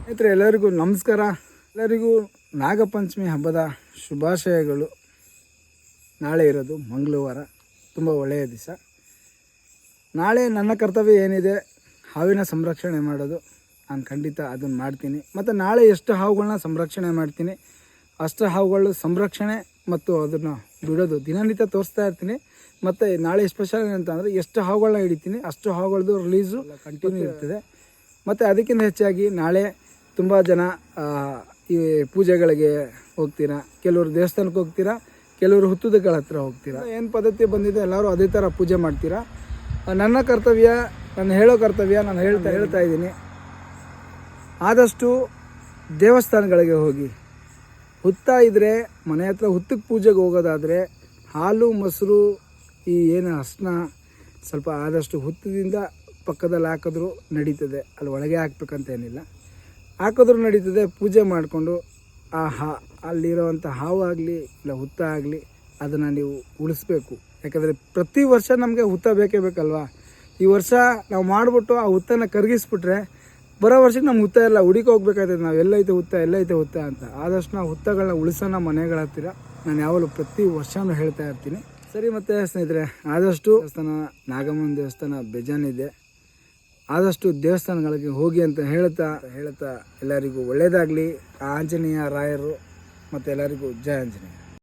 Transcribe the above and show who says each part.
Speaker 1: ಸ್ನೇಹಿತರೆ ಎಲ್ಲರಿಗೂ ನಮಸ್ಕಾರ. ಎಲ್ಲರಿಗೂ ನಾಗಪಂಚಮಿ ಹಬ್ಬದ ಶುಭಾಶಯಗಳು. ನಾಳೆ ಇರೋದು ಮಂಗಳವಾರ, ತುಂಬ ಒಳ್ಳೆಯ ದಿವಸ. ನಾಳೆ ನನ್ನ ಕರ್ತವ್ಯ ಏನಿದೆ, ಹಾವಿನ ಸಂರಕ್ಷಣೆ ಮಾಡೋದು. ನಾನು ಖಂಡಿತ ಅದನ್ನು ಮಾಡ್ತೀನಿ. ಮತ್ತು ನಾಳೆ ಎಷ್ಟು ಹಾವುಗಳನ್ನ ಸಂರಕ್ಷಣೆ ಮಾಡ್ತೀನಿ ಅಷ್ಟು ಹಾವುಗಳು ಸಂರಕ್ಷಣೆ ಮತ್ತು ಅದನ್ನು ಬಿಡೋದು ದಿನನಿತ್ಯ ತೋರಿಸ್ತಾ ಇರ್ತೀನಿ. ಮತ್ತು ನಾಳೆ ಸ್ಪೆಷಲ್ ಏನಂತಂದರೆ ಎಷ್ಟು ಹಾವುಗಳನ್ನ ಹಿಡಿತೀನಿ ಅಷ್ಟು ಹಾವುಗಳದ್ದು ರಿಲೀಸು ಕಂಟಿನ್ಯೂ ಇರ್ತದೆ. ಮತ್ತು ಅದಕ್ಕಿಂತ ಹೆಚ್ಚಾಗಿ ನಾಳೆ ತುಂಬ ಜನ ಈ ಪೂಜೆಗಳಿಗೆ ಹೋಗ್ತೀರಾ, ಕೆಲವರು ದೇವಸ್ಥಾನಕ್ಕೆ ಹೋಗ್ತೀರಾ, ಕೆಲವರು ಹುತ್ತದಗಳ ಹತ್ರ ಹೋಗ್ತೀರಾ. ಏನು ಪದ್ಧತಿ ಬಂದಿದೆ ಎಲ್ಲರೂ ಅದೇ ಥರ ಪೂಜೆ ಮಾಡ್ತೀರಾ. ನನ್ನ ಕರ್ತವ್ಯ, ನಾನು ಹೇಳೋ ಕರ್ತವ್ಯ ನಾನು ಹೇಳ್ತಾ ಇದ್ದೀನಿ. ಆದಷ್ಟು ದೇವಸ್ಥಾನಗಳಿಗೆ ಹೋಗಿ, ಹುತ್ತ ಇದ್ದರೆ ಮನೆ ಹತ್ರ ಹುತ್ತಕ್ಕೆ ಪೂಜೆಗೆ ಹೋಗೋದಾದರೆ ಹಾಲು ಮೊಸರು ಈ ಏನು ಅರ್ಶಿನ ಸ್ವಲ್ಪ ಆದಷ್ಟು ಹುತ್ತದಿಂದ ಪಕ್ಕದಲ್ಲಿ ಹಾಕಿದ್ರೂ ನಡೀತದೆ. ಅಲ್ಲಿ ಒಳಗೆ ಹಾಕ್ಬೇಕಂತ ಏನಿಲ್ಲ, ಹಾಕಿದ್ರೂ ನಡೀತದೆ. ಪೂಜೆ ಮಾಡಿಕೊಂಡು ಅಲ್ಲಿರೋವಂಥ ಹಾವು ಆಗಲಿ ಇಲ್ಲ ಹುತ್ತ ಆಗಲಿ ಅದನ್ನು ನೀವು ಉಳಿಸ್ಬೇಕು. ಯಾಕಂದರೆ ಪ್ರತಿ ವರ್ಷ ನಮಗೆ ಹುತ್ತ ಬೇಕೇ ಬೇಕಲ್ವಾ. ಈ ವರ್ಷ ನಾವು ಮಾಡಿಬಿಟ್ಟು ಆ ಹುತ್ತನ ಕರಗಿಸ್ಬಿಟ್ರೆ ಬರೋ ವರ್ಷಕ್ಕೆ ನಮ್ಮ ಹುತ್ತ ಎಲ್ಲ ಹುಡುಕಿ ಹೋಗ್ಬೇಕಾಗ್ತದೆ. ನಾವು ಎಲ್ಲೈತೆ ಹುತ್ತ ಅಂತ. ಆದಷ್ಟು ನಾವು ಹುತ್ತಗಳನ್ನ ಉಳಿಸೋಣ ಮನೆಗಳ ಹತ್ತಿರ. ನಾನು ಯಾವಾಗಲೂ ಪ್ರತಿ ವರ್ಷವೂ ಹೇಳ್ತಾ ಇರ್ತೀನಿ. ಸರಿ, ಮತ್ತು ಸ್ನೇಹಿತರೆ ಆದಷ್ಟು ದೇವಸ್ಥಾನ, ನಾಗಮ್ಮನ ದೇವಸ್ಥಾನ ಬೇಜಾನಿದೆ, ಆದಷ್ಟು ದೇವಸ್ಥಾನಗಳಿಗೆ ಹೋಗಿ ಅಂತ ಹೇಳ್ತಾ ಎಲ್ಲರಿಗೂ ಒಳ್ಳೆಯದಾಗಲಿ. ಆಂಜನೇಯ ರಾಯರು ಮತ್ತು ಎಲ್ಲರಿಗೂ ಜಯ ಆಂಜನೇಯ.